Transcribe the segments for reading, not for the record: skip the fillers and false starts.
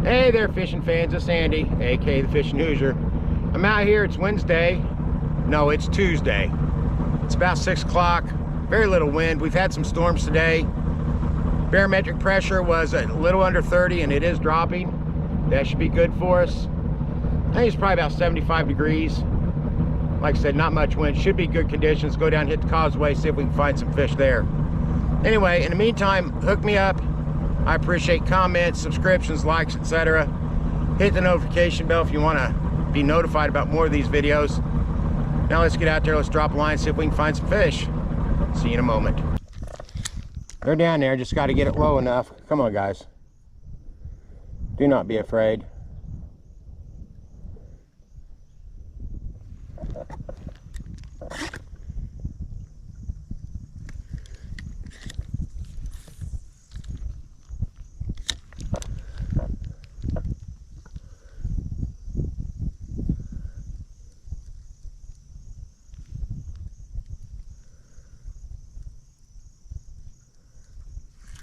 Hey there, fishing fans. It's Andy, aka the Fishing Hoosier. I'm out here. It's Wednesday. No, it's Tuesday. It's about 6 o'clock. Very little wind. We've had some storms today. Barometric pressure was a little under 30, and it is dropping. That should be good for us. I think it's probably about 75 degrees. Like I said, not much wind. Should be good conditions. Go down, hit the causeway, see if we can find some fish there. Anyway, in the meantime, hook me up. I appreciate comments, subscriptions, likes, etc. Hit the notification bell if you want to be notified about more of these videos. Now let's get out there, let's drop a line, see if we can find some fish. See you in a moment. They're down there, just got to get it low enough. Come on, guys. Do not be afraid.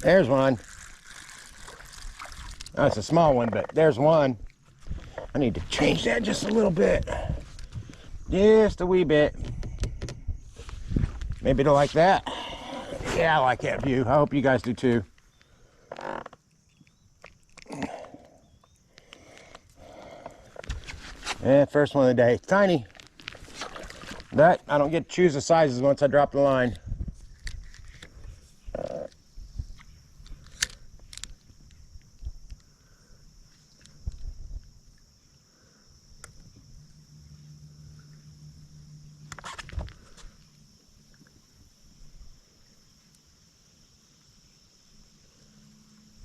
There's one. That's a small one, but there's one. I need to change that just a little bit. Just a wee bit. Maybe to like that. Yeah, I like that view. I hope you guys do too. Yeah, first one of the day. Tiny. But I don't get to choose the sizes once I drop the line.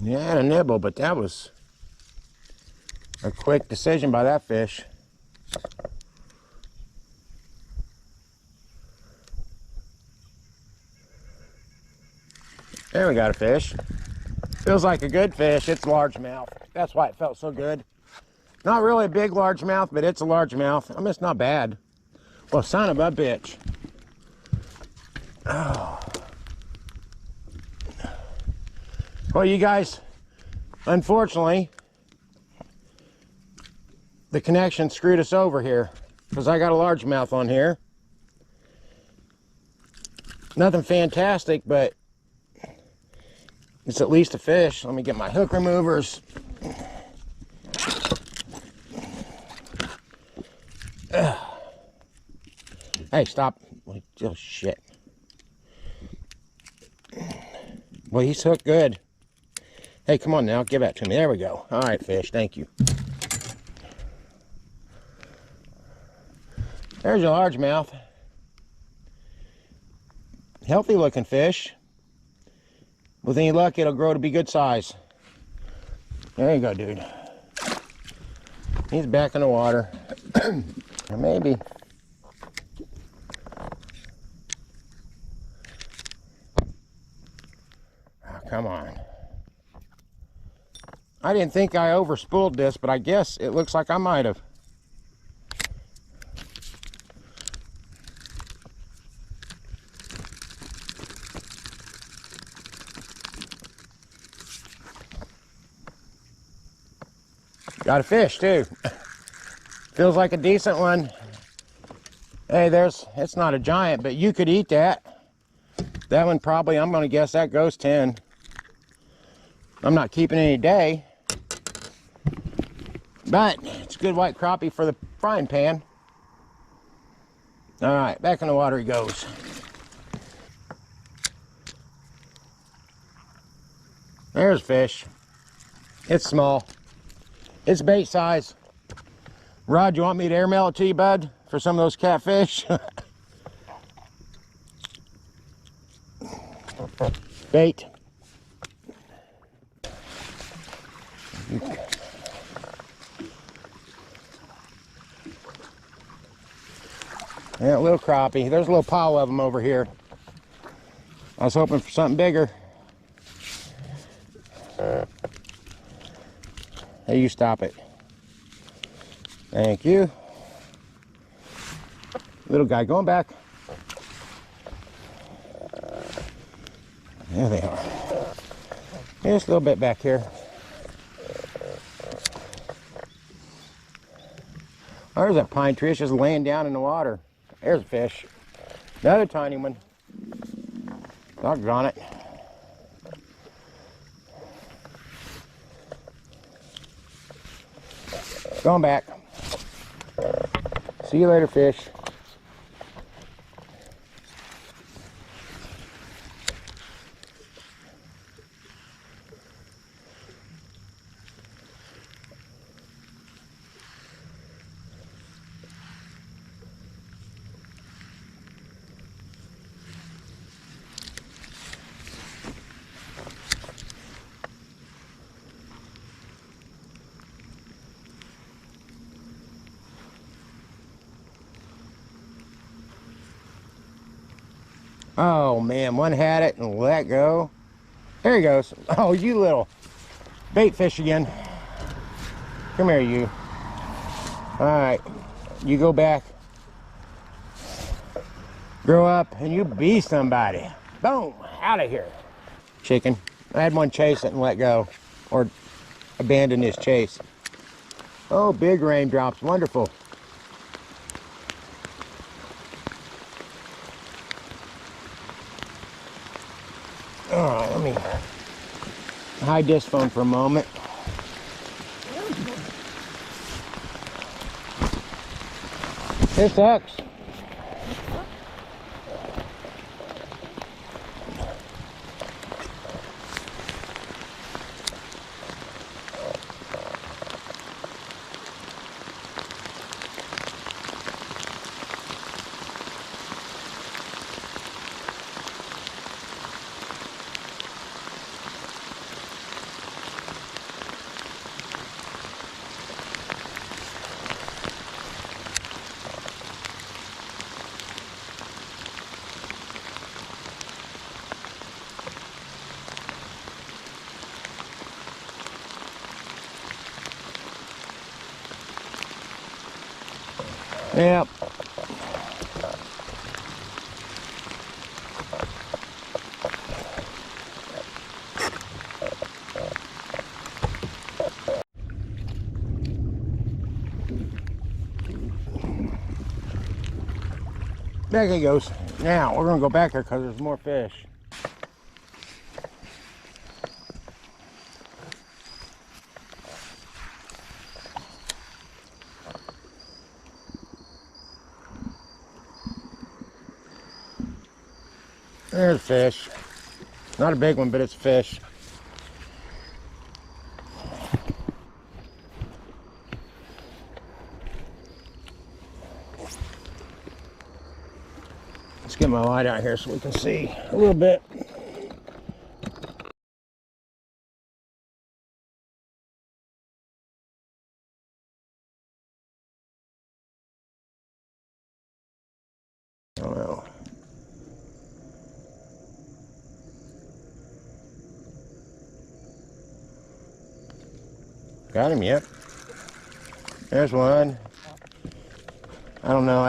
Yeah, I had a nibble, but that was a quick decision by that fish. There we got a fish. Feels like a good fish. It's largemouth. That's why it felt so good. Not really a big largemouth, but it's a largemouth. I mean, it's not bad. Well, son of a bitch. Oh. Well, you guys, unfortunately, the connection screwed us over here because I got a largemouth on here. Nothing fantastic, but it's at least a fish. Let me get my hook removers. Hey, stop. Oh, shit. Well, he's hooked good. Hey, come on now. Give that to me. There we go. All right, fish. Thank you. There's your largemouth. Healthy looking fish. With any luck, it'll grow to be good size. There you go, dude. He's back in the water. Or maybe. Oh, come on. I didn't think I overspooled this, but I guess it looks like I might have. Got a fish too. Feels like a decent one. Hey, it's not a giant, but you could eat that. That one probably, I'm gonna guess that goes 10. I'm not keeping any day. But it's a good white crappie for the frying pan. All right, back in the water he goes. There's fish. It's small. It's bait size. Rod, you want me to airmail it to you, bud, for some of those catfish? Bait. Yeah, a little crappie. There's a little pile of them over here. I was hoping for something bigger. Hey, you stop it. Thank you. Little guy going back. There they are. Just a little bit back here. There's that pine tree. It's just laying down in the water. There's a fish. Another tiny one. Doggone it. Going back. See you later, fish. Oh man, one had it and let go. There he goes. Oh, you little bait fish again. Come here, you. All right, you go back. Grow up and you be somebody. Boom, out of here. Chicken. I had one chase it and let go, or abandon his chase. Oh, big raindrops, wonderful. All right, let me hide this phone for a moment. It sucks. Yep. Back he goes. Now we're gonna go back there because there's more fish. There's a fish. Not a big one, but it's a fish. Let's get my light out here so we can see a little bit. I don't know. Got him, yep. There's one. I don't know.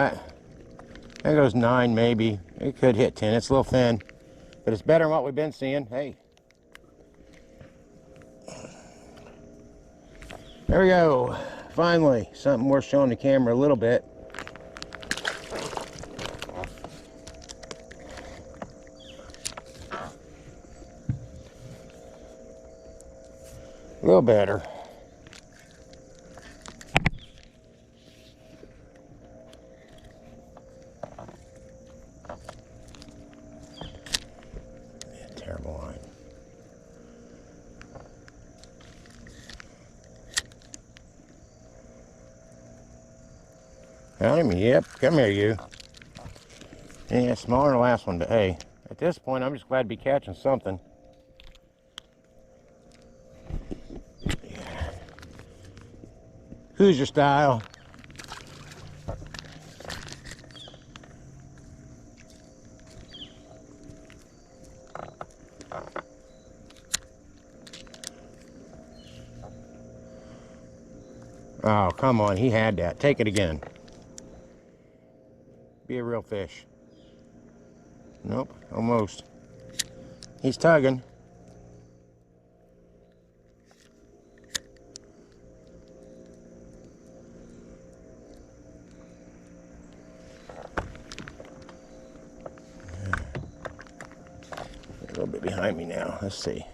That goes 9 maybe. It could hit 10. It's a little thin. But it's better than what we've been seeing. Hey. There we go. Finally, something worth showing the camera a little bit. A little better. Yeah, terrible line. Got him? Yep. Come here, you. Yeah, smaller than the last one, but hey, at this point, I'm just glad to be catching something. Yeah. Who's your style? Oh, come on. He had that. Take it again. Be a real fish. Nope, almost. He's tugging. behind me now. Let's see.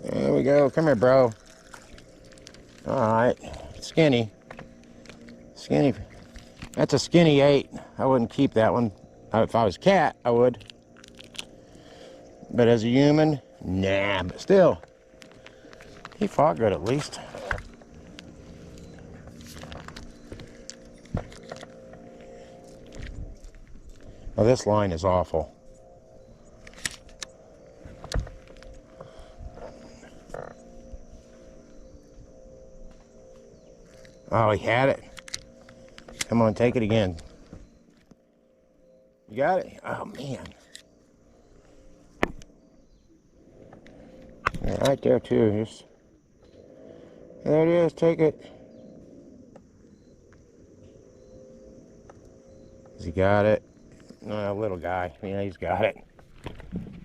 There we go. Come here, bro. All right. Skinny. Skinny. That's a skinny 8. I wouldn't keep that one. If I was a cat, I would. But as a human, nah. But still, he fought good at least. Oh, this line is awful. Oh, he had it. Come on, take it again. You got it? Oh, man. Yeah, right there, too. Just, there it is. Take it. Has he got it? No, little guy. Yeah, he's got it.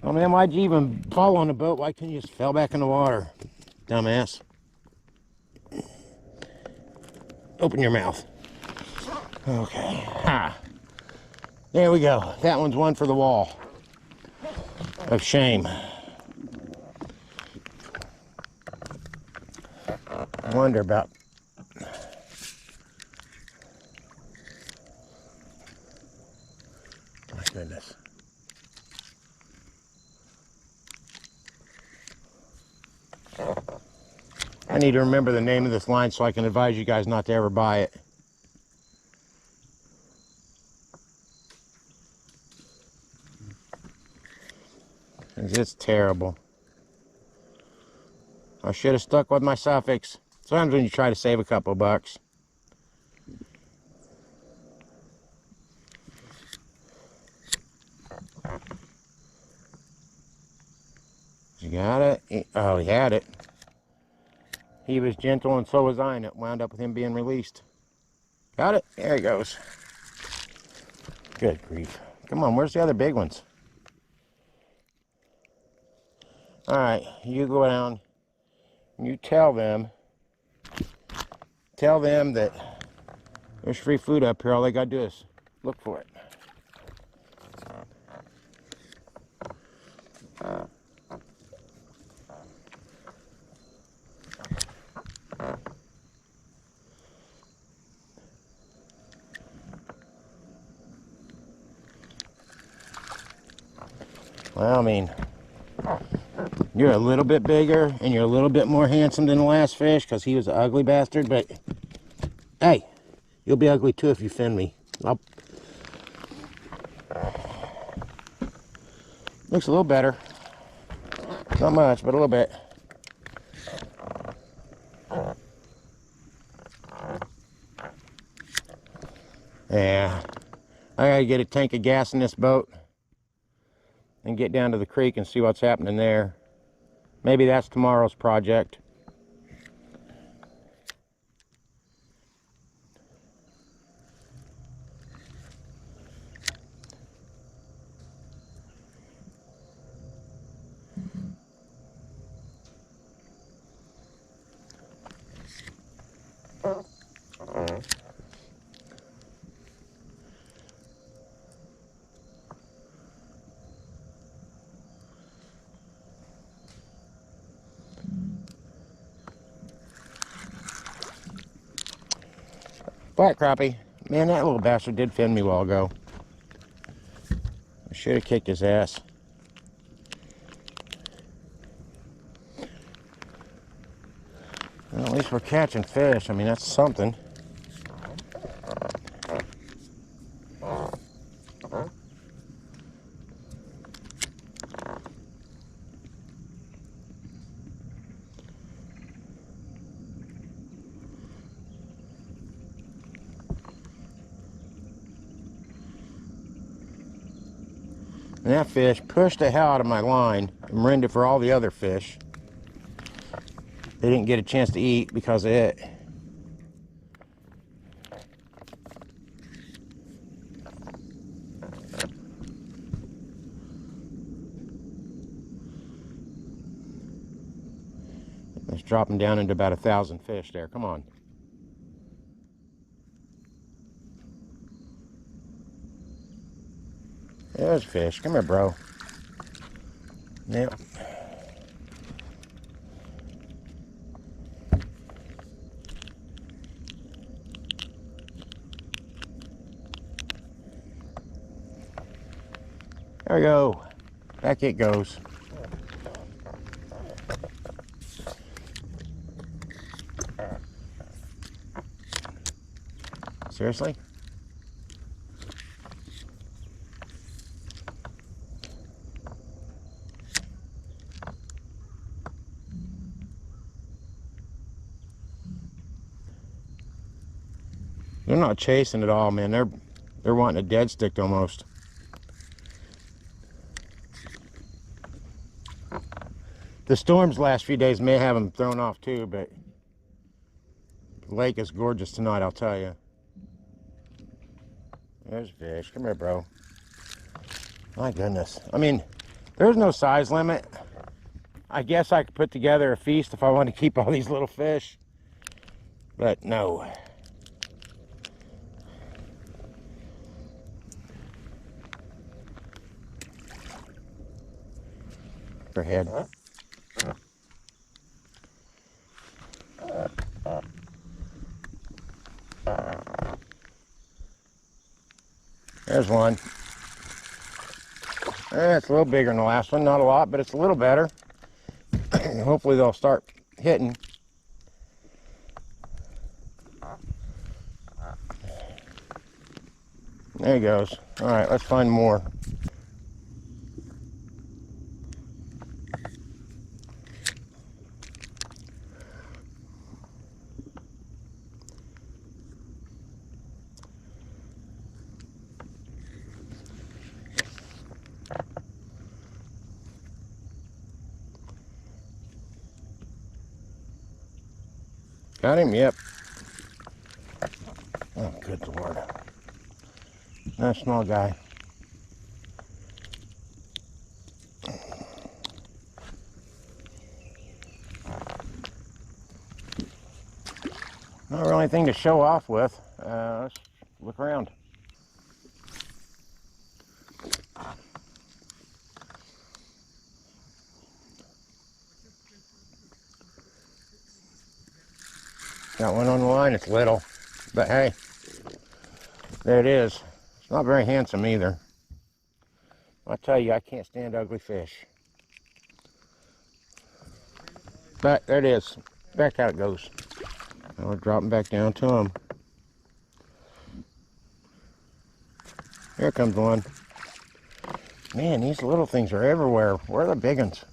Oh, man, why'd you even fall on the boat? Why couldn't you just fell back in the water? Dumbass. Open your mouth. Okay. Ha. There we go. That one's one for the wall of shame. I wonder about... My goodness. I need to remember the name of this line so I can advise you guys not to ever buy it. It's terrible. I should have stuck with my suffix. Sometimes when you try to save a couple bucks. You got it? Oh, he had it. He was gentle and so was I, and it wound up with him being released. Got it? There he goes. Good grief. Come on, where's the other big ones? Alright, you go down. You tell them that there's free food up here. All they gotta do is look for it. Well, I mean, you're a little bit bigger and you're a little bit more handsome than the last fish because he was an ugly bastard, but hey, you'll be ugly too if you fin me. Looks a little better. Not much, but a little bit. Yeah, I gotta get a tank of gas in this boat and get down to the creek and see what's happening there. Maybe that's tomorrow's project. Black crappie. Man, that little bastard did fin me a while ago. I should have kicked his ass. Well, at least we're catching fish. I mean, that's something. And that fish pushed the hell out of my line and ruined it for all the other fish. They didn't get a chance to eat because of it. It's dropping down into about 1,000 fish there. Come on. There's fish. Come here, bro. Yep. There we go. Back it goes. Seriously? They're not chasing at all, man. They're wanting a dead stick almost. The storms last few days may have them thrown off too, but the lake is gorgeous tonight, I'll tell you. There's fish. Come here, bro. My goodness. I mean, there's no size limit. I guess I could put together a feast if I want to keep all these little fish, but no. Her head. There's one. It's a little bigger than the last one. Not a lot, but it's a little better. Hopefully they'll start hitting. There he goes. All right, let's find more. Got him? Yep. Oh, good Lord. Nice small guy. Not really anything to show off with. Let's look around. Got one on the line. It's little, but hey, there it is. It's not very handsome either. I tell you, I can't stand ugly fish. But there it is. Back how it goes. Now we're dropping back down to them. Here comes one. Man, these little things are everywhere. Where are the big ones?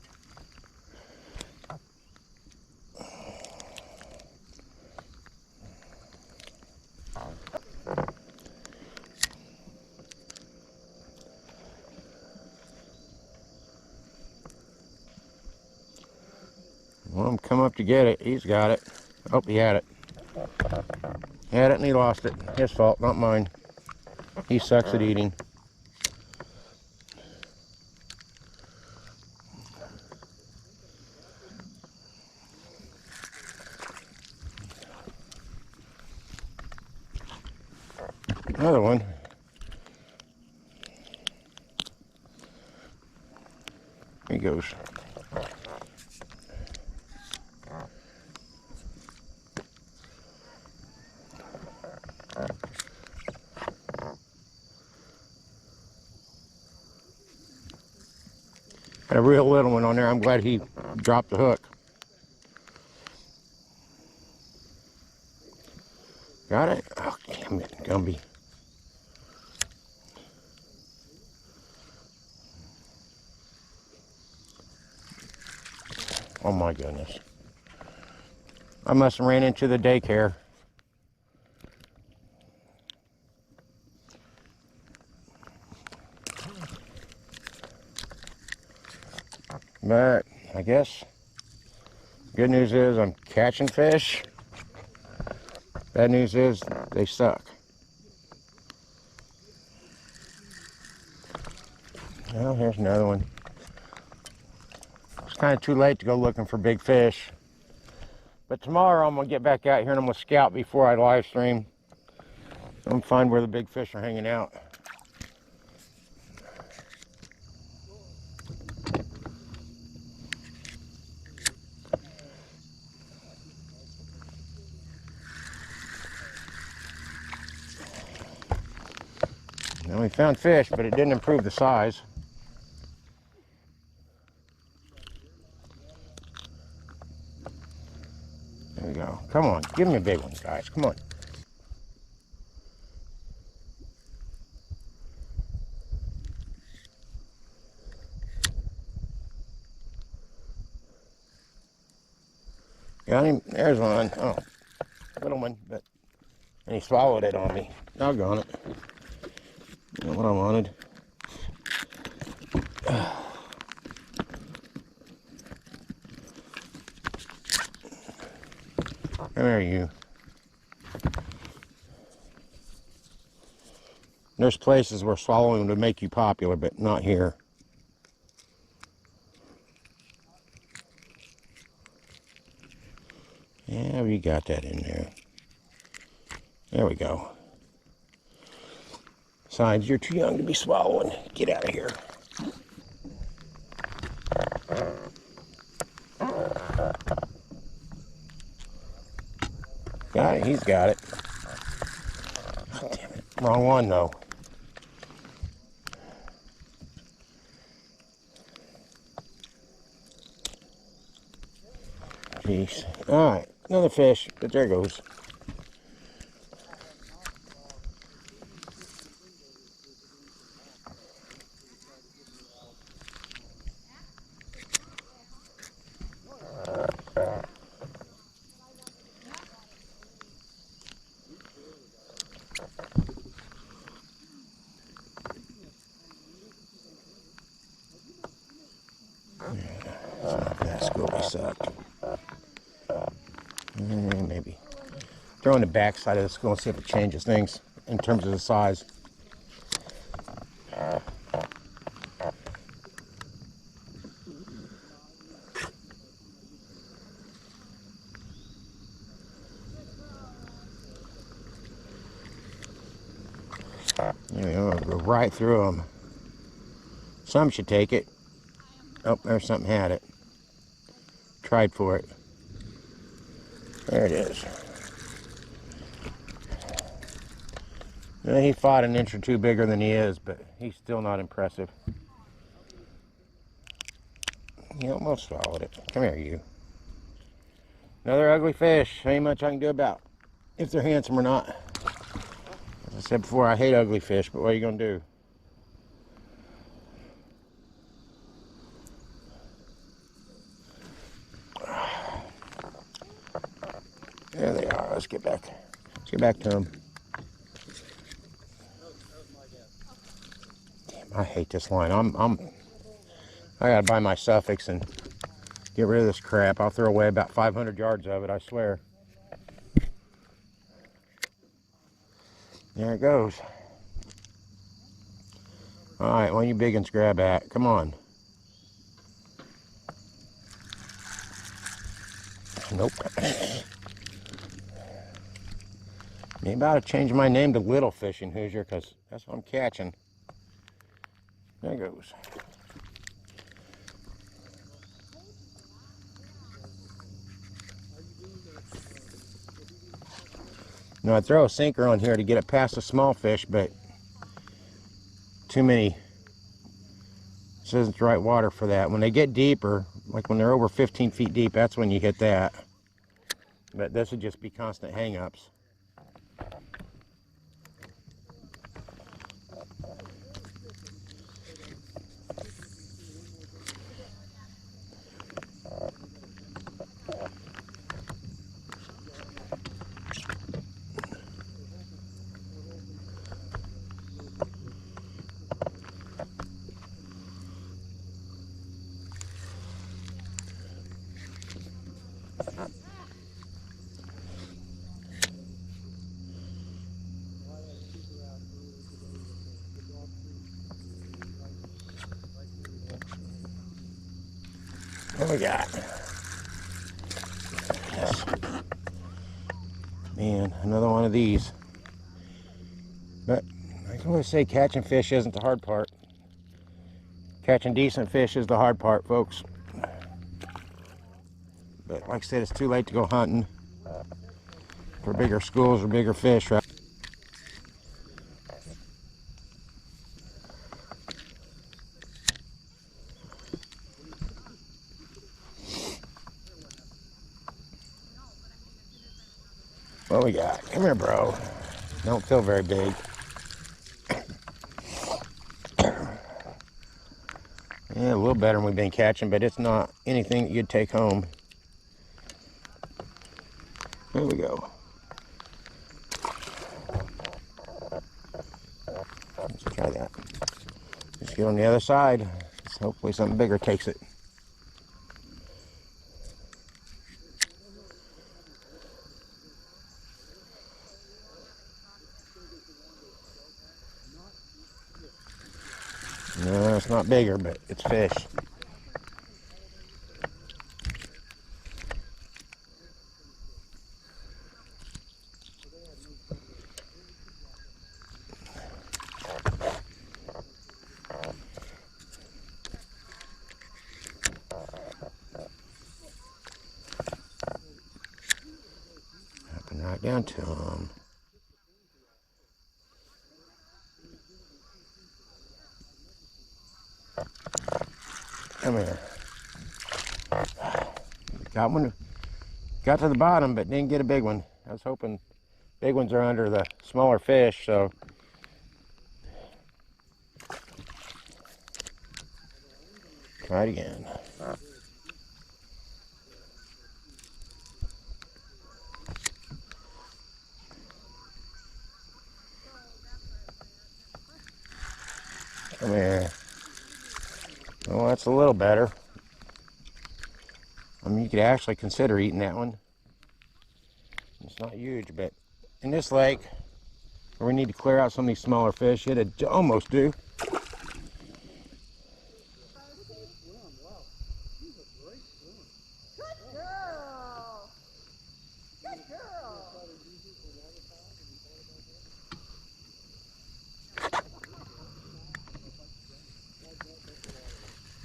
Well, I'm come up to get it. He's got it. Oh, he had it. Had it and he lost it. His fault, not mine. He sucks at eating. Another one. Here he goes. Got a real little one on there. I'm glad he dropped the hook. Got it? Oh, damn it, Gumby. Oh my goodness. I must have ran into the daycare. But I guess good news is I'm catching fish. Bad news is they suck. Well, here's another one. It's kind of too late to go looking for big fish. But tomorrow I'm gonna get back out here and I'm gonna scout before I live stream. I'm gonna find where the big fish are hanging out. Now we found fish, but it didn't improve the size. There we go. Come on, give me a big one, guys. Come on. Got him. There's one. Oh, little one, but and he swallowed it on me. Doggone it. Not what I wanted. Come here, you. There's places where swallowing would make you popular, but not here. Yeah, we got that in there. There we go. Besides, you're too young to be swallowing. Get out of here. Got it. He's got it. Oh, damn it. Wrong one, though. Jeez. All right. Another fish, but there goes. That's good. We sucked. Maybe. Throw on the back side of the school and see if it changes things in terms of the size. There we go. Go right through them. Some should take it. Oh, there's something had it. Tried for it. There it is. He fought an inch or two bigger than he is, but he's still not impressive. He almost swallowed it. Come here, you. Another ugly fish. Ain't much I can do about if they're handsome or not. As I said before, I hate ugly fish, but what are you going to do? There they are. Let's get back. Let's get back to them. Damn, I hate this line. I gotta buy my suffix and get rid of this crap. I'll throw away about 500 yards of it, I swear. There it goes. All right, one of you big ones grab at. Come on. Nope. Maybe I ought to change my name to Little Fishing Hoosier, because that's what I'm catching. There goes. Now I throw a sinker on here to get it past the small fish, but too many. This isn't the right water for that. When they get deeper, like when they're over 15 feet deep, that's when you hit that. But this would just be constant hang-ups. What we got? goodness. Man, another one of these. But I can always say catching fish isn't the hard part. Catching decent fish is the hard part, folks. But like I said, it's too late to go hunting for bigger schools or bigger fish, right? What we got? Come here, bro. Don't feel very big. Yeah, a little better than we've been catching, but it's not anything that you'd take home. There we go. Let's try that. Just get on the other side. Hopefully something bigger takes it. No, it's not bigger, but it's fish. Hopping right down to them. Come here. Got one. Got to the bottom, but didn't get a big one. I was hoping big ones are under the smaller fish, so. Try it again. Come here. Oh, that's a little better. I mean, you could actually consider eating that one. It's not huge, but in this lake, where we need to clear out some of these smaller fish, it'd almost do.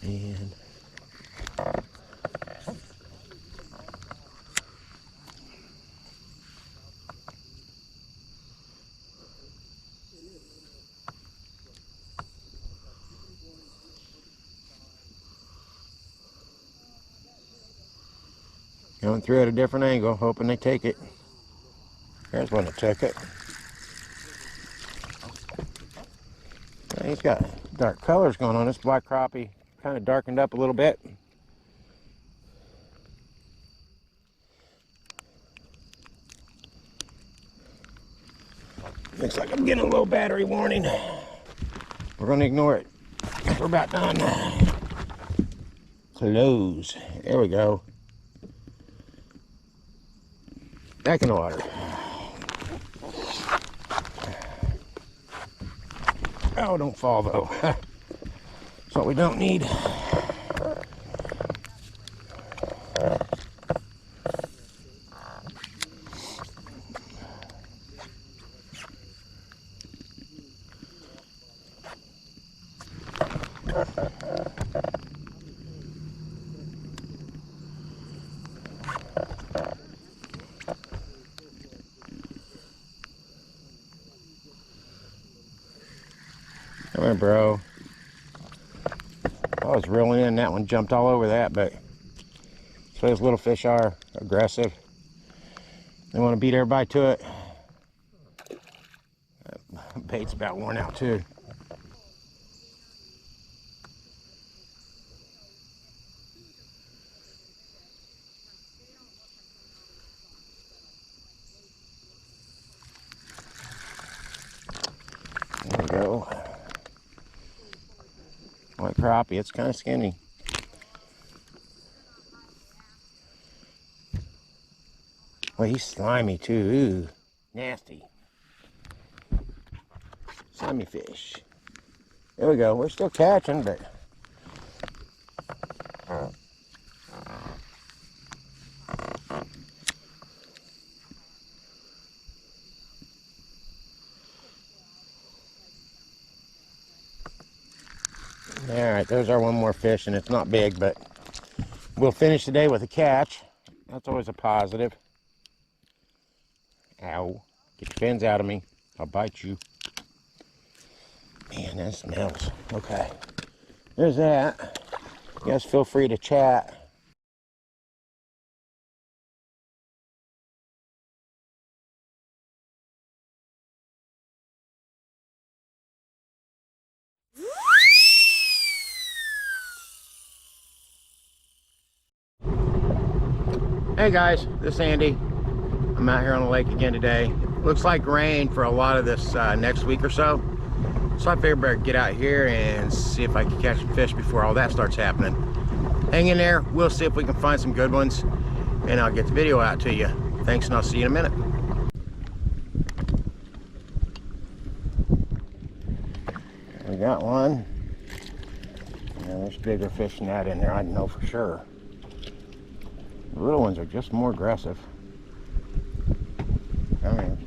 And going through at a different angle, hoping they take it. There's one that took it. Yeah, he's got dark colors going on. This black crappie kind of darkened up a little bit. Looks like I'm getting a low battery warning. We're going to ignore it. We're about done. Close. There we go. Back in the water. Oh, don't fall though. That's what we don't need. Come here, bro. I was reeling in, that one jumped all over that, but that's what those little fish are, aggressive. They want to beat everybody to it. That bait's about worn out too. There we go. White crappie, it's kind of skinny. Well, he's slimy too. Ooh, nasty. Slimy fish. There we go. We're still catching, but there's our one more fish, and it's not big, but we'll finish the day with a catch. That's always a positive. Ow. Get your fins out of me. I'll bite you. Man, that smells. Okay. There's that. You guys feel free to chat. Hey guys, this is Andy. I'm out here on the lake again today. Looks like rain for a lot of this next week or so. So I figured I better get out here and see if I can catch some fish before all that starts happening. Hang in there, we'll see if we can find some good ones, and I'll get the video out to you. Thanks, and I'll see you in a minute. We got one. And there's bigger fish than that in there, I know for sure. The little ones are just more aggressive. Come here.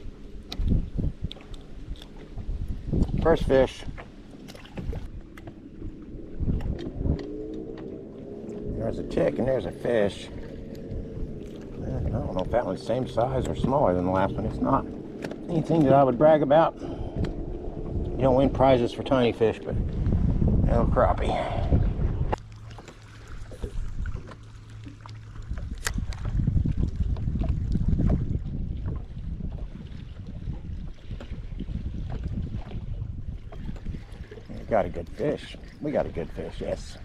First fish. There's a tick and there's a fish. I don't know if that one's the same size or smaller than the last one. It's not anything that I would brag about. You don't win prizes for tiny fish, but a little crappie. Got a good fish. We got a good fish, yes.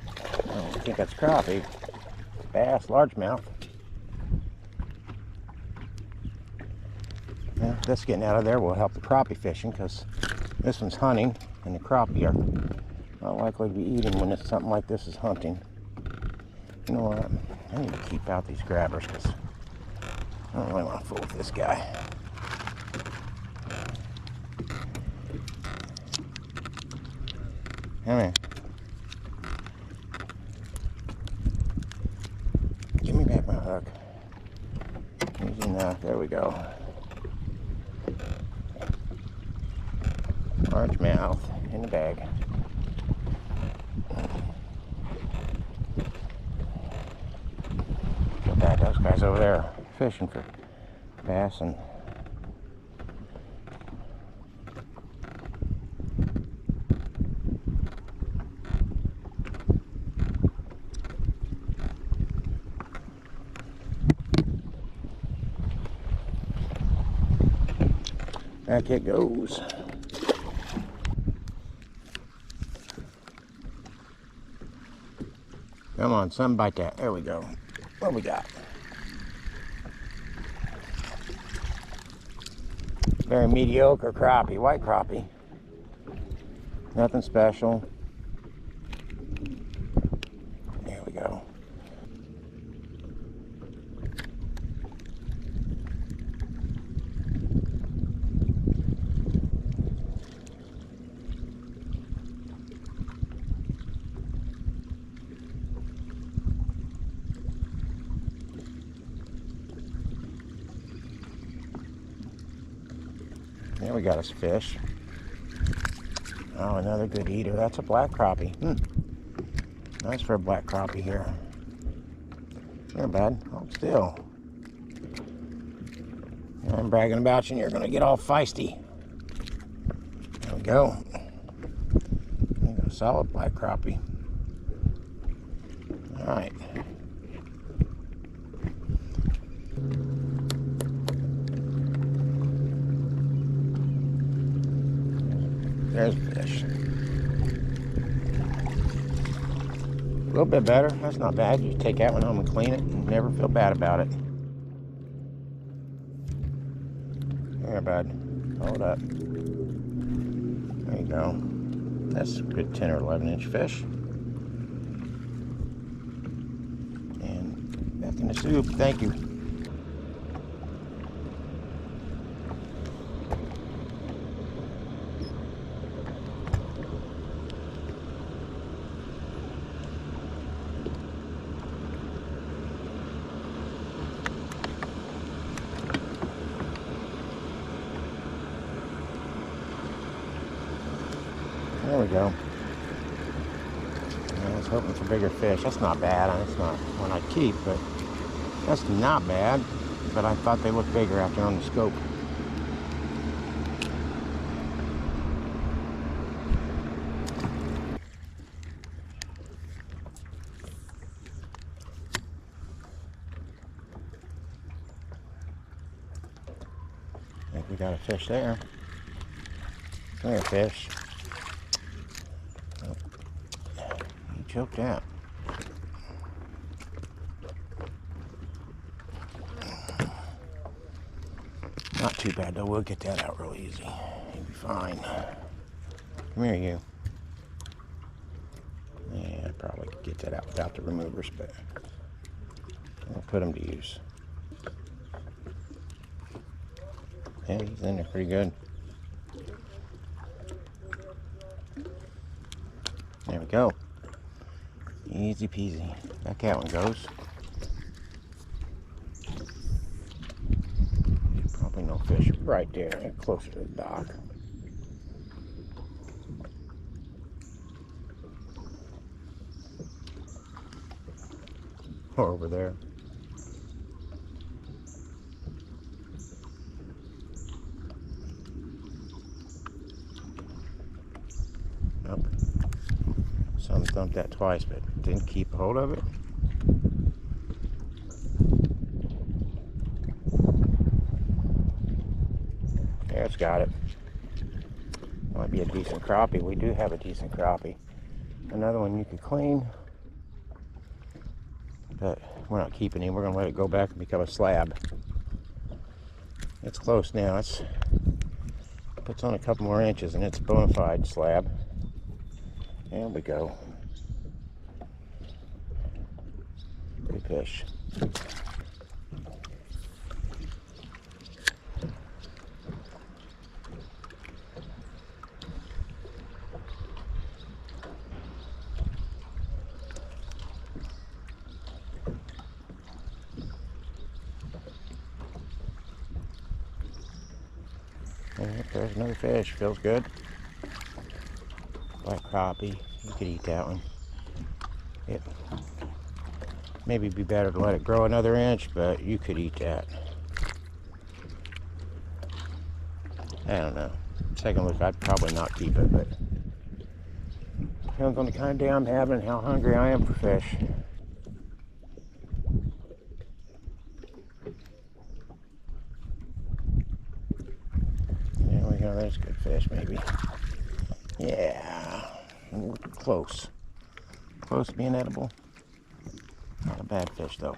I don't think that's crappie. Bass, largemouth. Yeah, this getting out of there will help the crappie fishing, because this one's hunting and the crappie are not likely to be eating when it's something like this is hunting. You know what? I need to keep out these grabbers because I don't really want to fool with this guy. Come here. Give me back my hook. Using that. There we go. Largemouth in the bag. Look at those guys over there fishing for bass and back it goes. Come on, son, bite that. There we go. What we got? Very mediocre crappie, white crappie. Nothing special. There we go. There we got us fish. Oh, another good eater. That's a black crappie. Nice for a black crappie here. They're bad. Hold still. I'm bragging about you and you're going to get all feisty. There we go. There we go. Solid black crappie. All right. There's fish. A little bit better. That's not bad. You take that one home and clean it and never feel bad about it. There, bud. Hold up. There you go. That's a good 10 or 11 inch fish. And back in the soup. Thank you. There we go. hoping for bigger fish. That's not bad. That's not one I'd keep, but that's not bad. But I thought they looked bigger out there on the scope. I think we got a fish there. Come here, fish. Oh, he choked out. Not too bad though, we'll get that out real easy. He'll be fine. Come here, you. Yeah, I probably could get that out without the removers, but I'll put them to use. Yeah, he's in there pretty good. There we go. Easy peasy. Back that one goes. Probably no fish right there, closer to the dock. Or over there. Nope. Some dumped that twice, but didn't keep a hold of it. Yeah, it's got it. Might be a decent crappie. We do have a decent crappie. Another one you could clean. But we're not keeping him. We're going to let it go back and become a slab. It's close now. It's puts on a couple more inches and it's a bona fide slab. There we go. Good fish. There's another fish. Feels good. Black crappie. You could eat that one. It maybe be better to let it grow another inch, but you could eat that. I don't know. Second look, I'd probably not keep it, but depends on the kind of day I'm having and how hungry I am for fish. There we go. There's good fish, maybe. Yeah, close. Close to being edible. Not a bad fish though.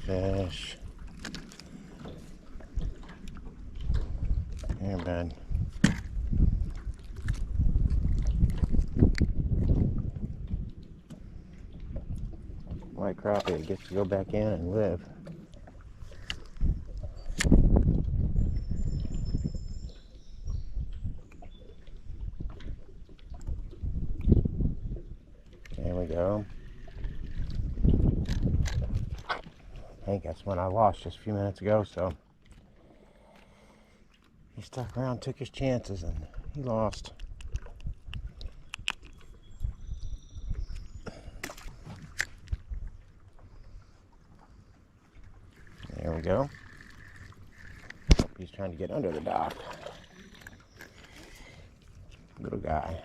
Fish. Here, bud. White crappie gets to go back in and live. There we go. I think that's one I lost just a few minutes ago, so he stuck around, took his chances, and he lost. There we go. He's trying to get under the dock. Little guy.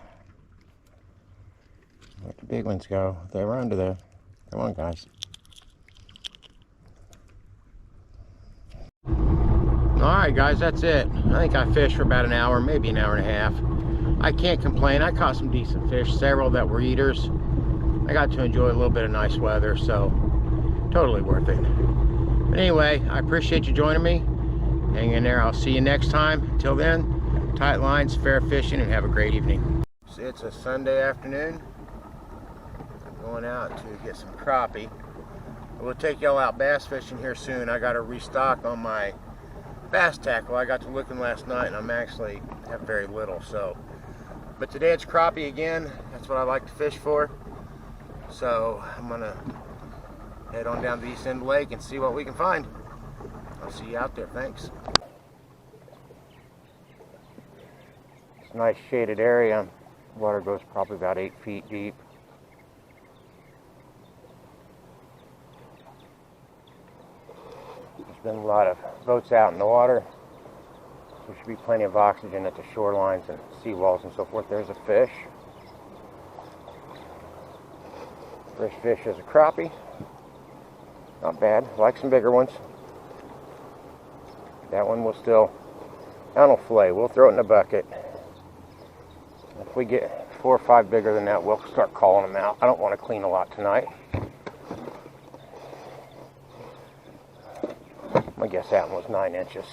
Let the big ones go. They were under there. Come on, guys. Alright guys, that's it. I think I fished for about an hour, maybe an hour and a half. I can't complain. I caught some decent fish, several that were eaters. I got to enjoy a little bit of nice weather, so totally worth it. But anyway, I appreciate you joining me. Hang in there. I'll see you next time. Until then, tight lines, fair fishing, and have a great evening. So it's a Sunday afternoon. I'm going out to get some crappie. We'll take y'all out bass fishing here soon. I got to restock on my bass tackle. I got to looking last night, and I'm actually have very little. So, but today it's crappie again. That's what I like to fish for. So I'm gonna head on down to the east end of the lake and see what we can find. I'll see you out there. Thanks. It's a nice shaded area. Water goes probably about 8 feet deep. There's been a lot of boats out in the water. There should be plenty of oxygen at the shorelines and seawalls and so forth. There's a fish. First fish is a crappie. Not bad. I like some bigger ones. That one will still, that'll fillet. We'll throw it in a bucket. If we get 4 or 5 bigger than that, we'll start calling them out. I don't want to clean a lot tonight. I guess that one was 9 inches.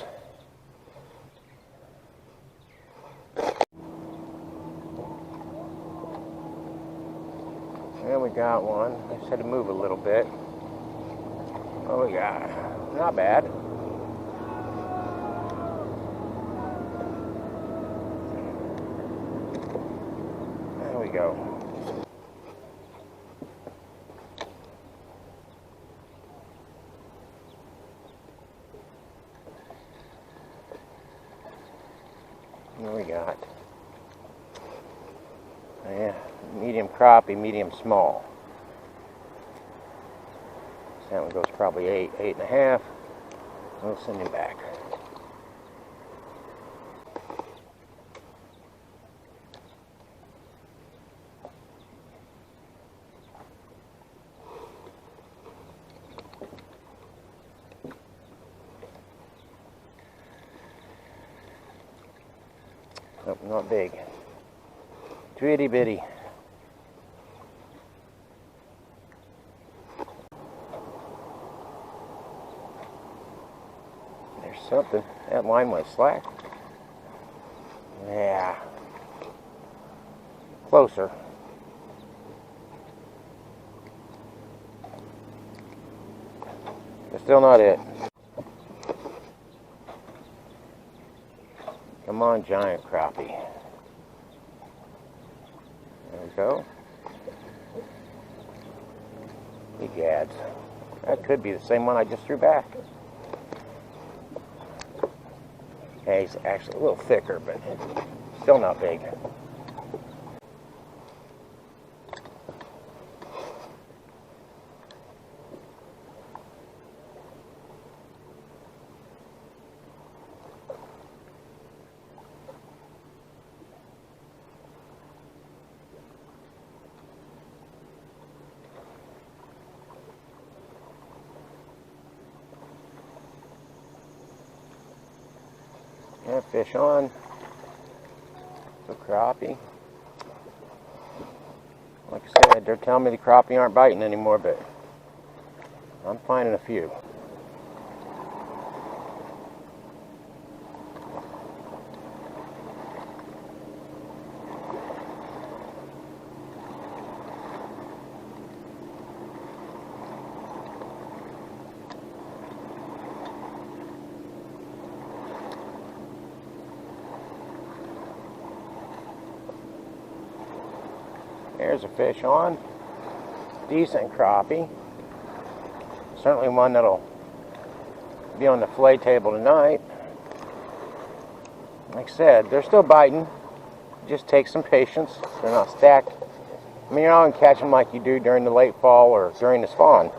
And we got one. I just had to move a little bit. Oh, we got not bad. There we go. What we got? Yeah, medium crappie, medium small. That one goes probably 8, 8.5. We'll send him back. Nope, not big. Too itty bitty. There's something. That line went slack. Yeah. Closer. But still not it. Come on, giant crappie. There we go. Egads. That could be the same one I just threw back. Okay, he's actually a little thicker, but still not big. Yeah, fish on. So crappie. Like I said, they're telling me the crappie aren't biting anymore, but I'm finding a few. There's a fish on. Decent crappie. Certainly one that'll be on the fillet table tonight. Like I said, they're still biting. Just take some patience. They're not stacked. I mean, you're not going to catch them like you do during the late fall or during the spawn.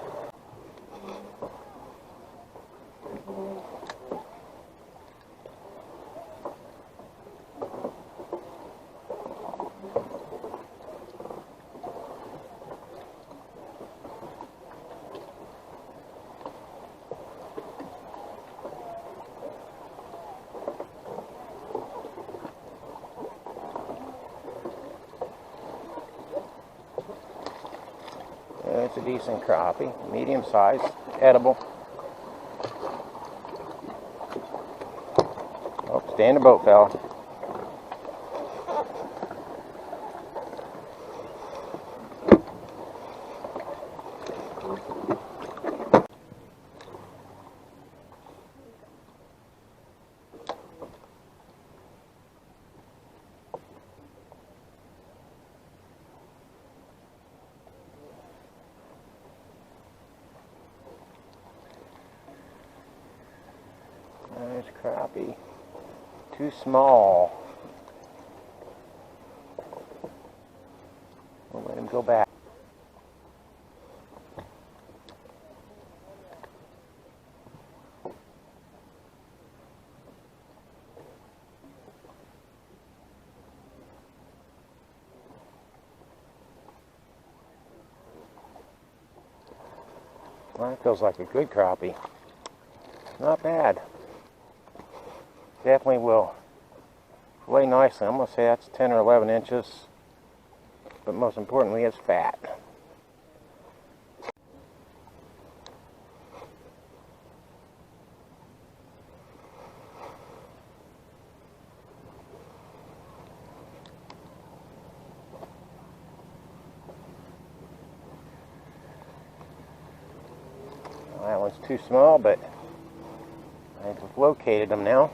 It's a decent crappie, medium size, edible. Oh, stay in the boat, fella. Nice crappie. Too small. We'll let him go back. Well, that feels like a good crappie. Not bad. Definitely will fillet nicely. I'm going to say that's 10 or 11 inches. But most importantly, it's fat. Well, that one's too small, but I've located them now.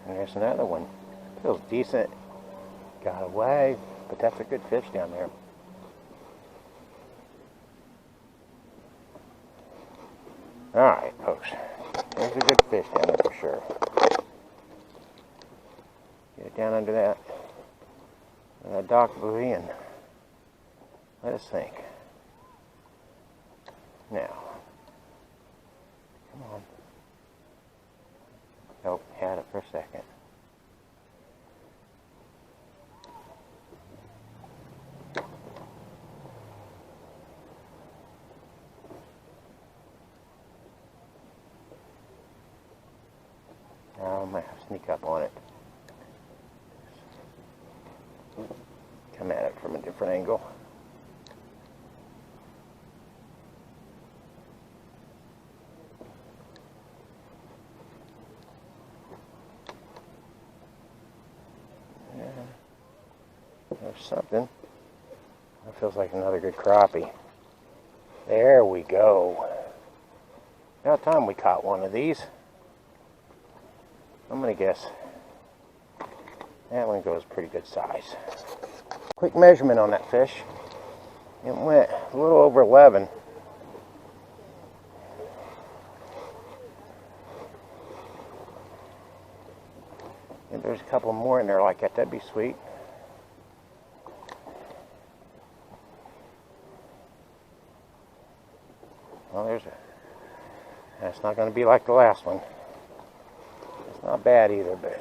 And there's another one. Feels decent. Got away, but that's a good fish down there. Alright, folks. There's a good fish down there for sure. Get it down under that dock buoy and let us sink. Now. Come on. Nope, had it for a second. Now I might have to sneak up on it. Come at it from a different angle. There's something. That feels like another good crappie. There we go. About time we caught one of these. I'm gonna guess that one goes pretty good size. Quick measurement on that fish. It went a little over 11. If there's a couple more in there like that, that'd be sweet. Well, that's not going to be like the last one. It's not bad either, but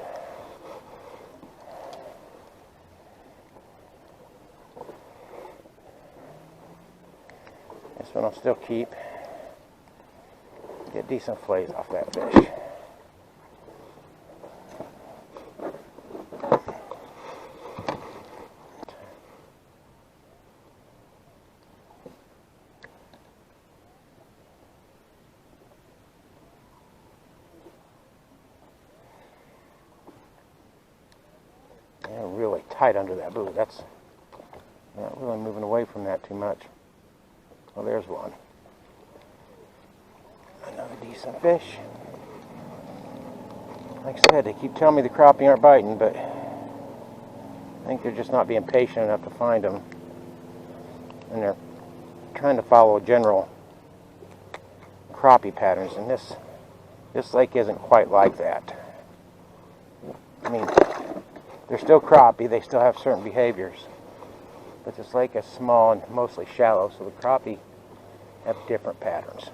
this one I'll still keep. Get decent fillets off that fish. Really tight under that buoy. That's not really moving away from that too much. Well, there's one. Another decent fish. Like I said, they keep telling me the crappie aren't biting, but I think they're just not being patient enough to find them. And they're trying to follow general crappie patterns, and this lake isn't quite like that. I mean, they're still crappie, they still have certain behaviors. But this lake is small and mostly shallow, so the crappie have different patterns.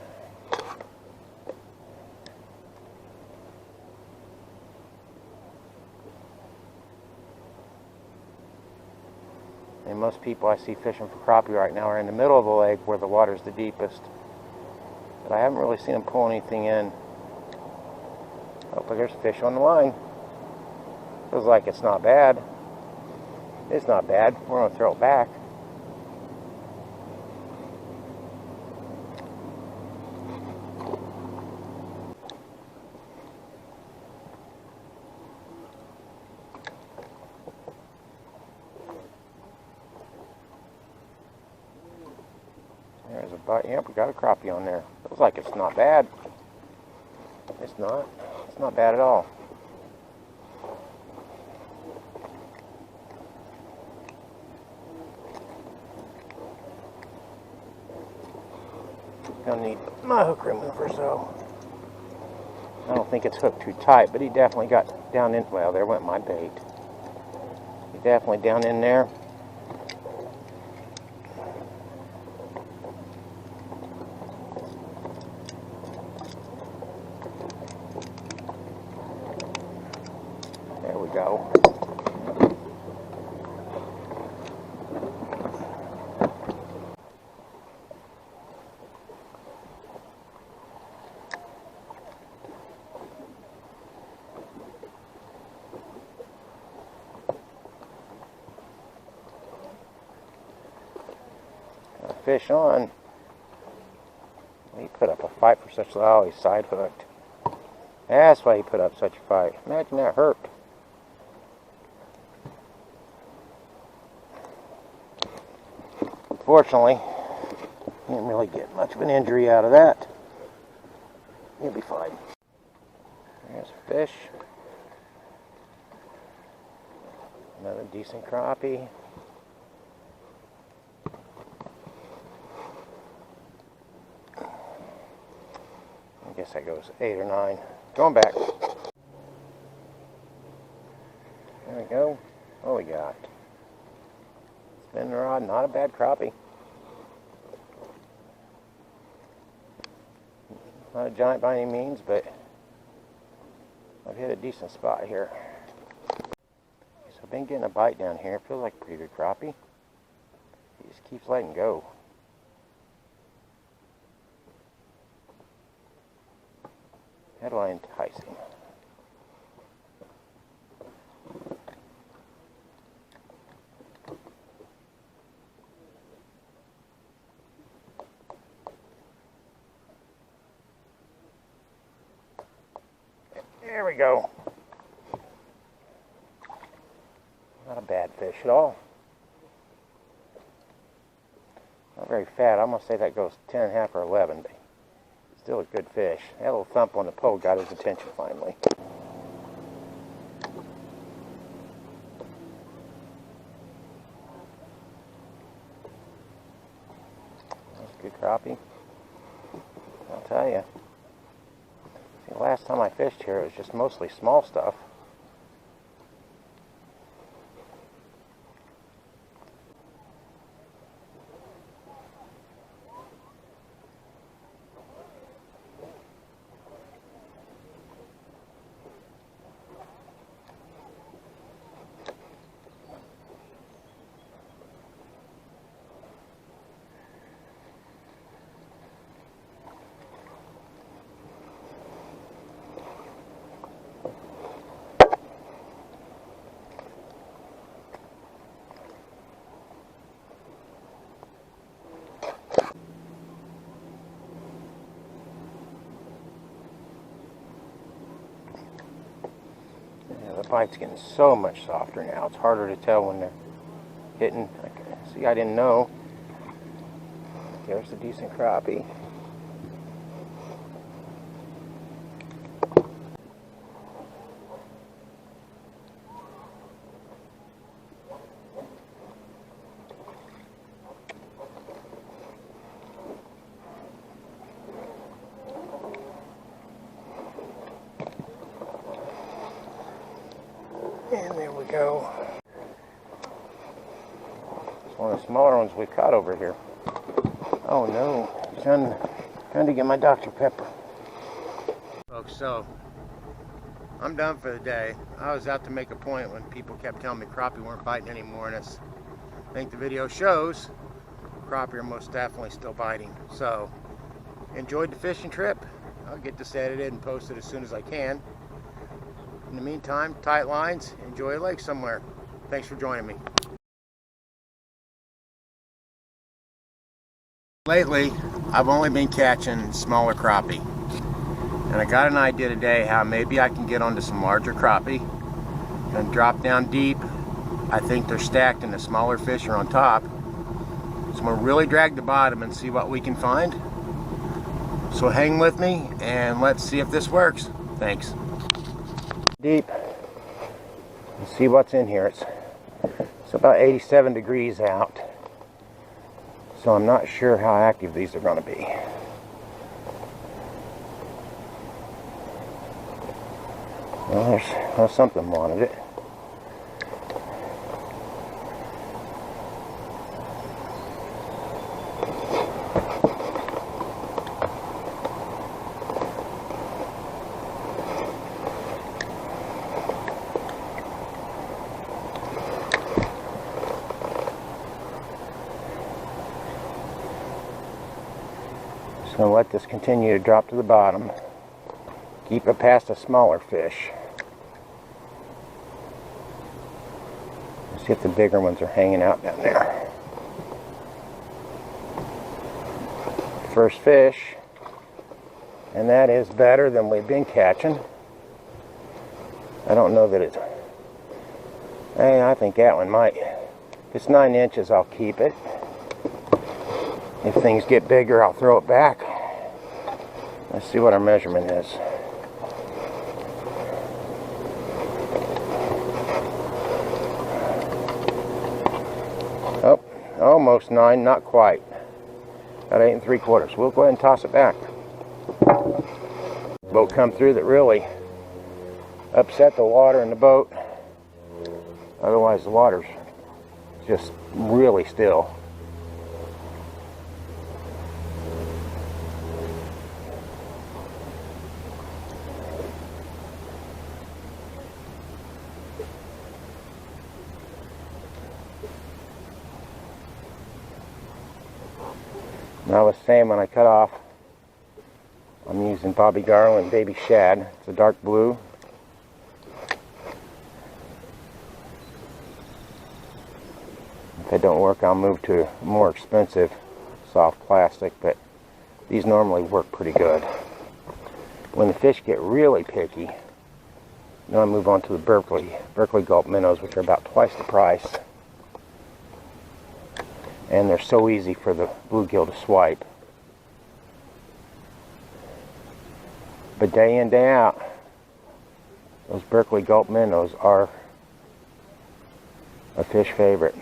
And most people I see fishing for crappie right now are in the middle of the lake where the water's the deepest. But I haven't really seen them pull anything in. Oh, but there's fish on the line. Feels like it's not bad. It's not bad. We're going to throw it back. There's a bite. Yep, we got a crappie on there. Feels like it's not bad. It's not. It's not bad at all. Gonna need my hook remover, so I don't think it's hooked too tight, but he definitely got down in. Well, there went my bait. He definitely down in there. There we go. Fish on. He put up a fight for such low. He's side hooked. That's why he put up such a fight. Imagine that hurt. Fortunately, didn't really get much of an injury out of that. He'll be fine. There's a fish. Another decent crappie. I guess that goes 8 or 9. Going back. There we go. What we got? Spin rod, not a bad crappie. Not a giant by any means, but I've hit a decent spot here. So I've been getting a bite down here. Feels like a pretty good crappie. He just keeps letting go. How do I entice him? There we go. Not a bad fish at all. Not very fat. I'm going to say that goes 10.5 or 11. But still a good fish. That little thump on the pole got his attention finally. That's a good crappie. I'll tell you. The last time I fished here, it was just mostly small stuff. The bite's getting so much softer now. It's harder to tell when they're hitting. See, I didn't know. There's a decent crappie. And there we go. It's one of the smaller ones we caught over here. Oh no, trying to get my Dr. Pepper. Folks, so I'm done for the day. I was out to make a point when people kept telling me crappie weren't biting anymore, and it's I think the video shows crappie are most definitely still biting. So, enjoyed the fishing trip. I'll get this edited and posted as soon as I can. In the meantime, tight lines, enjoy a lake somewhere. Thanks for joining me. Lately, I've only been catching smaller crappie. And I got an idea today how maybe I can get onto some larger crappie and drop down deep. I think they're stacked and the smaller fish are on top. So I'm gonna really drag the bottom and see what we can find. So hang with me and let's see if this works. Thanks. Deep and see what's in here. It's about 87 degrees out. So I'm not sure how active these are gonna be. Well, there's something wanted it. Just going to let this continue to drop to the bottom. Keep it past a smaller fish. See if the bigger ones are hanging out down there. First fish, and that is better than we've been catching. I don't know that it's, hey, I think that one might. If it's 9 inches, I'll keep it. If things get bigger, I'll throw it back. Let's see what our measurement is. Oh, almost 9, not quite. About 8 3/4. We'll go ahead and toss it back. Boat come through that really upset the water in the boat. Otherwise the water's just really still. And I was saying when I cut off, I'm using Bobby Garland Baby Shad. It's a dark blue. If they don't work, I'll move to more expensive soft plastic, but these normally work pretty good. When the fish get really picky, then I move on to the Berkeley Gulp minnows, which are about twice the price. And they're so easy for the bluegill to swipe. But day in, day out, those Berkeley Gulp minnows are a fish favorite.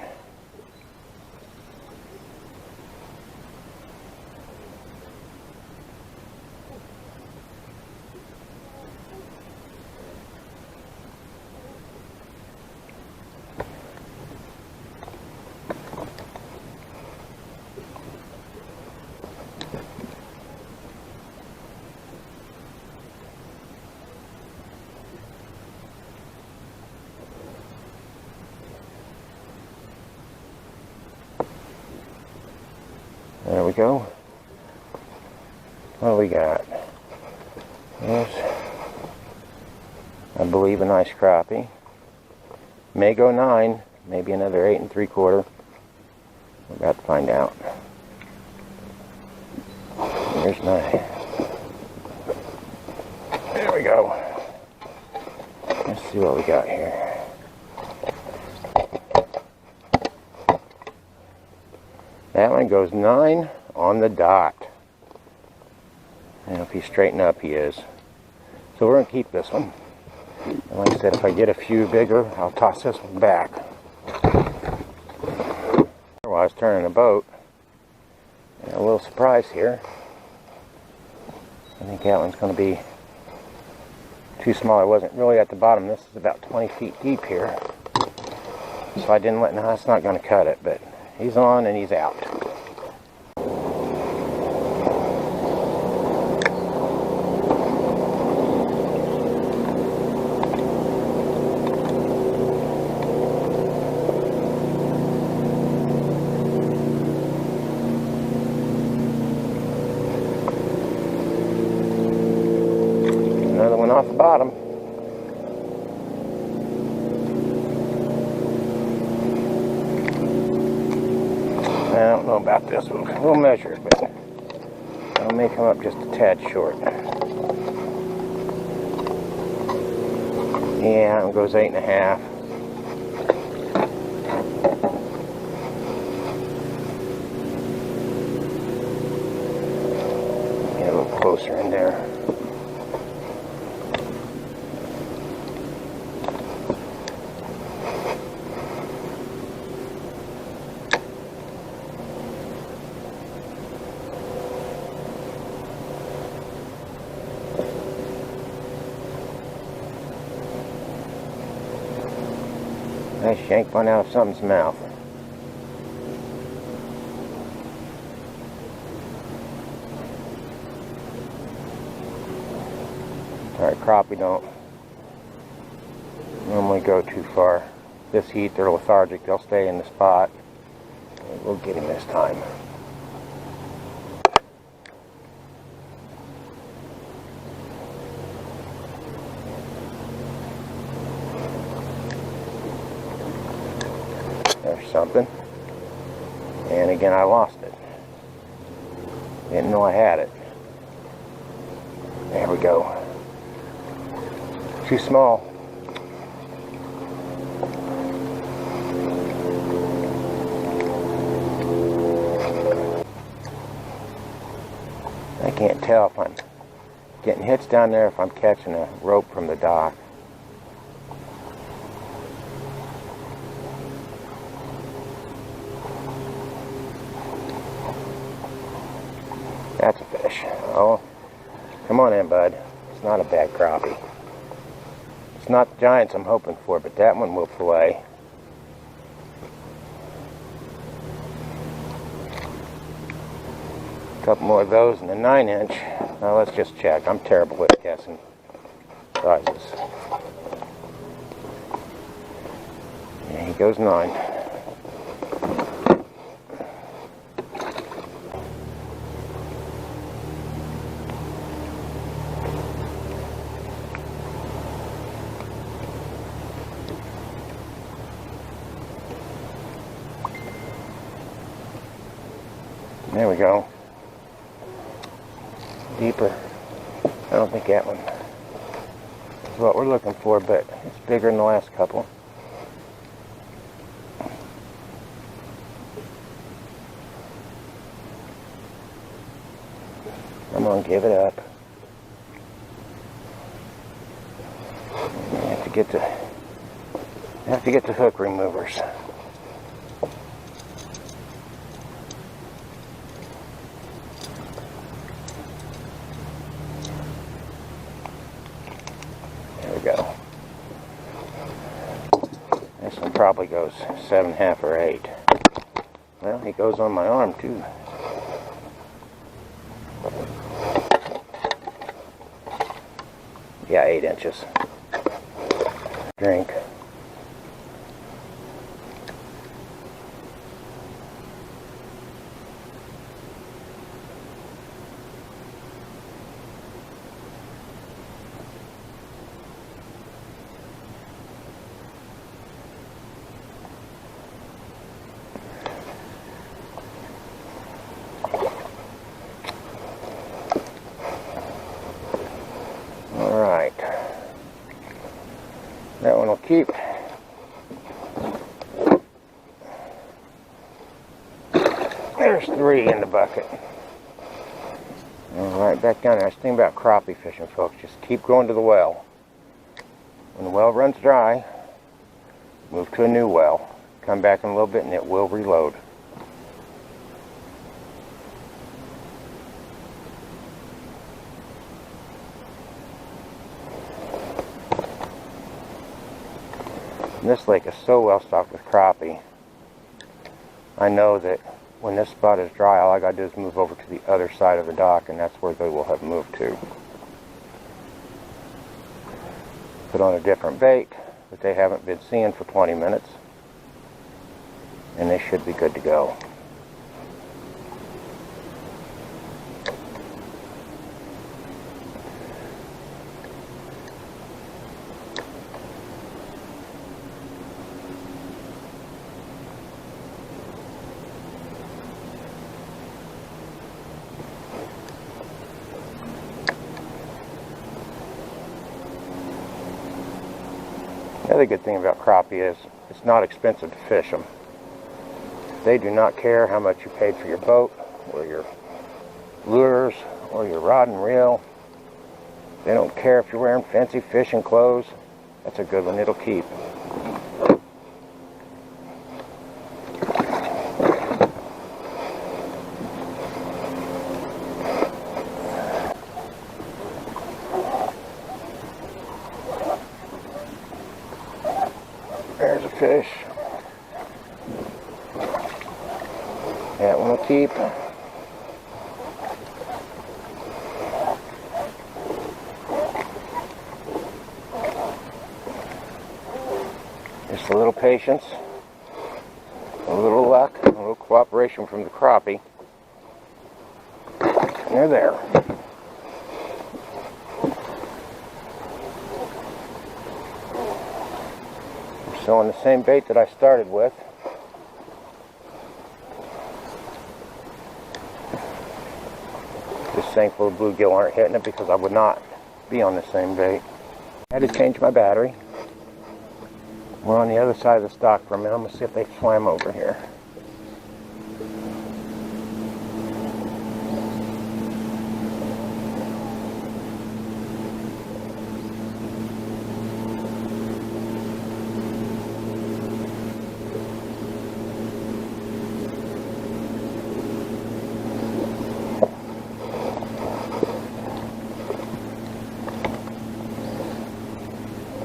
There we go. What do we got? There's, I believe, a nice crappie. May go 9, maybe another 8 3/4. We're about to find out. There's my. There we go. Let's see what we got here. That one goes 9 on the dot. And if he's straightened up, he is. So we're going to keep this one. And like I said, if I get a few bigger, I'll toss this one back. While I was turning the boat, and a little surprise here. I think that one's going to be too small. I wasn't really at the bottom. This is about 20 feet deep here. So I didn't let, no, that's not going to cut it, but he's on and he's out. bottom. I don't know about this one. We'll measure it, but it may come up just a tad short. Yeah, it goes 8.5. Get a little closer in there. Nice shank one out of something's mouth. Alright, crappie don't normally go too far. This heat, they're lethargic. They'll stay in the spot. And we'll get him this time. There's something. And again, I lost it. Didn't know I had it. There we go. Too small. I can't tell if I'm getting hits down there, if I'm catching a rope from the dock. That's a fish. Oh, come on in, bud. It's not a bad crappie. It's not the giants I'm hoping for, but that one will fillet. A couple more of those and a 9-inch. Now let's just check. I'm terrible at guessing sizes. Yeah, he goes 9. There we go. Deeper. I don't think that one is what we're looking for, but it's bigger than the last couple. Come on, give it up. I have to get the hook removers. Go. This one probably goes 7.5 or 8. Well, he goes on my arm too. Yeah, 8 inches. Drink. That one will keep. There's 3 in the bucket. Alright, back down there. I was thinking about crappie fishing, folks. Just keep going to the well. When the well runs dry, move to a new well. Come back in a little bit and it will reload. This lake is so well stocked with crappie. I know that when this spot is dry, all I gotta do is move over to the other side of the dock, and that's where they will have moved to. Put on a different bait that they haven't been seeing for 20 minutes, and they should be good to go. other good thing about crappie is it's not expensive to fish them. They do not care how much you paid for your boat or your lures or your rod and reel. They don't care if you're wearing fancy fishing clothes. That's a good one, it'll keep. There's a fish. That one will keep. Just a little patience, a little luck, a little cooperation from the crappie, and they're there. I'm still on the same bait that I started with. Just thankful the bluegill aren't hitting it because I would not be on the same bait. I had to change my battery. We're on the other side of the stock for a minute. I'm going to see if they swam over here.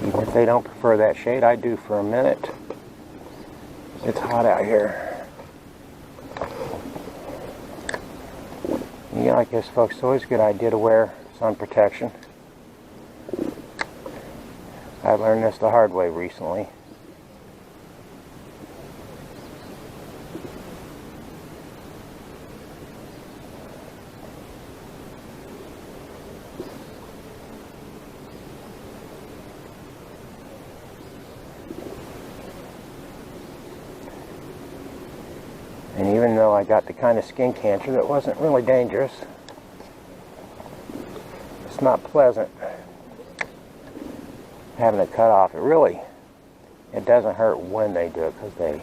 Even if they don't prefer that shade, I do for a minute. It's hot out here. Yeah, I guess folks, it's always a good idea to wear sun protection. I learned this the hard way recently. And even though I got the kind of skin cancer that wasn't really dangerous, it's not pleasant having it cut off. It doesn't hurt when they do it because they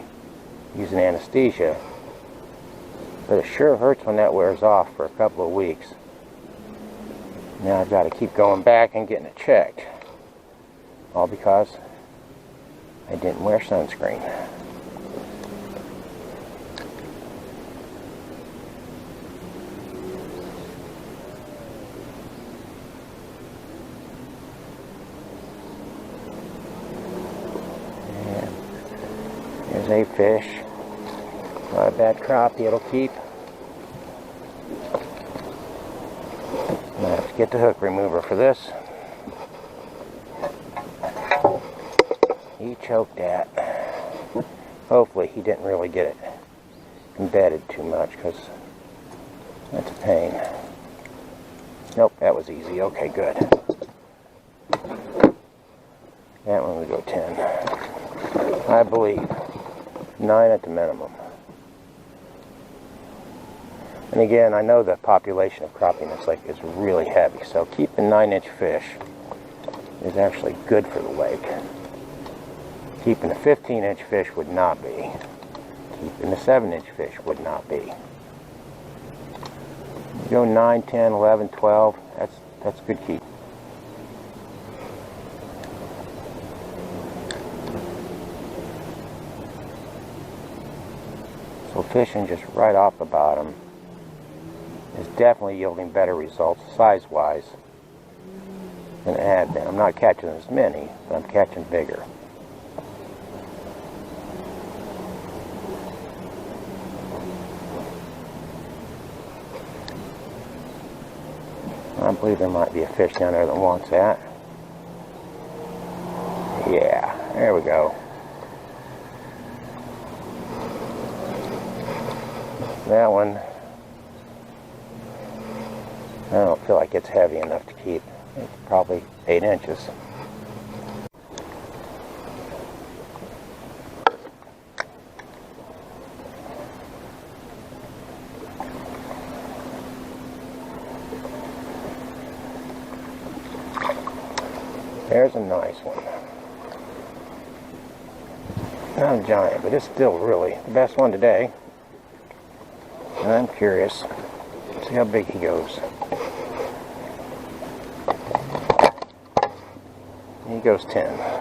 use an anesthesia. But it sure hurts when that wears off for a couple of weeks. Now I've got to keep going back and getting it checked. All because I didn't wear sunscreen. There's a fish. Not a bad crappie, it'll keep. I'm going to have to get the hook remover for this. He choked that. Hopefully he didn't really get it embedded too much because that's a pain. Nope, that was easy. Okay, good. That one would go 10. I believe. 9 at the minimum. And again, I know the population of crappie in this lake is really heavy, so keeping 9-inch fish is actually good for the lake. Keeping a 15-inch fish would not be. Keeping a 7-inch fish would not be. You go 9, 10, 11, 12, that's good keep. So fishing just right off the bottom is definitely yielding better results size-wise than it had been. I'm not catching as many, but I'm catching bigger. I believe there might be a fish down there that wants that. Yeah, there we go. That one, I don't feel like it's heavy enough to keep. It's probably 8 inches. There's a nice one. Not a giant, but it's still really the best one today. And I'm curious. See how big he goes. He goes 10.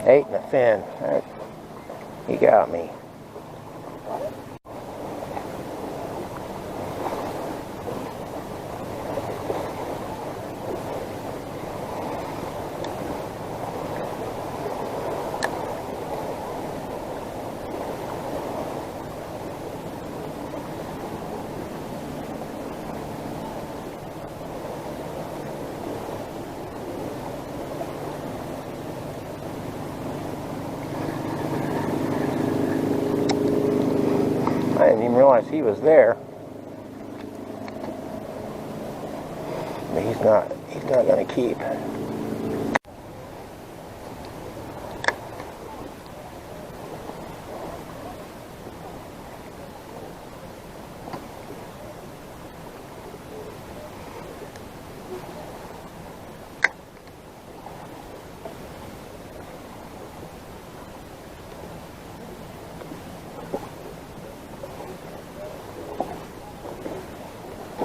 Eight and a fin. He got me. I didn't even realize he was there. But he's not gonna keep.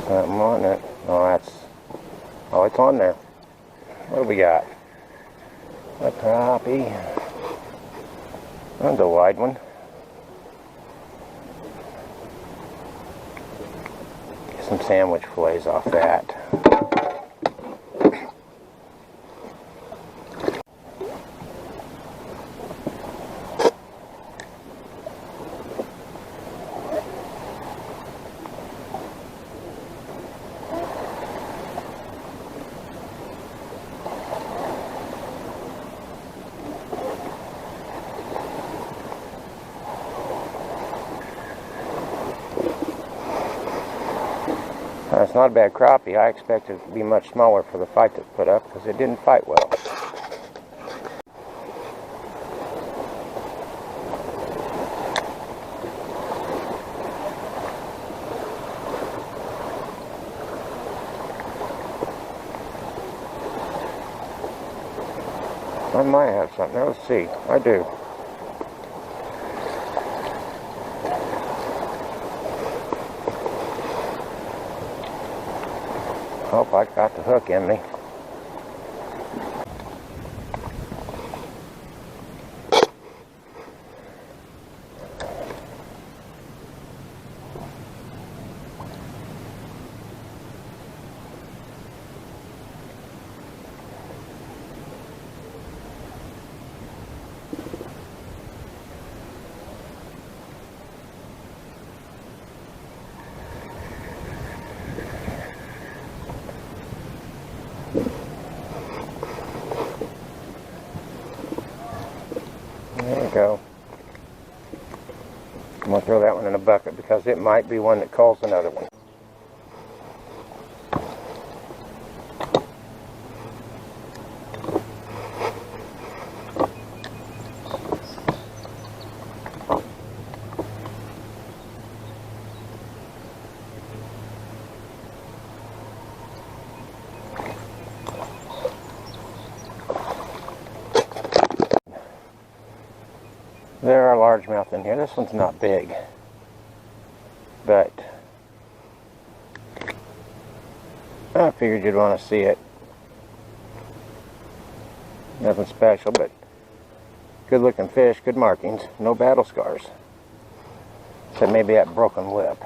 Something on it. Oh, it's on there. What do we got? A crappie. That's a wide one. Get some sandwich fillets off that. It's not a bad crappie. I expected it to be much smaller for the fight that put up because it didn't fight well. I might have something. Let's see. I do. Hope I got the hook in me. There we go. I'm going to throw that one in a bucket because it might be one that calls another one. There are largemouth in here. This one's not big, but I figured you'd want to see it. Nothing special, but good looking fish, good markings, no battle scars. Except maybe that broken lip.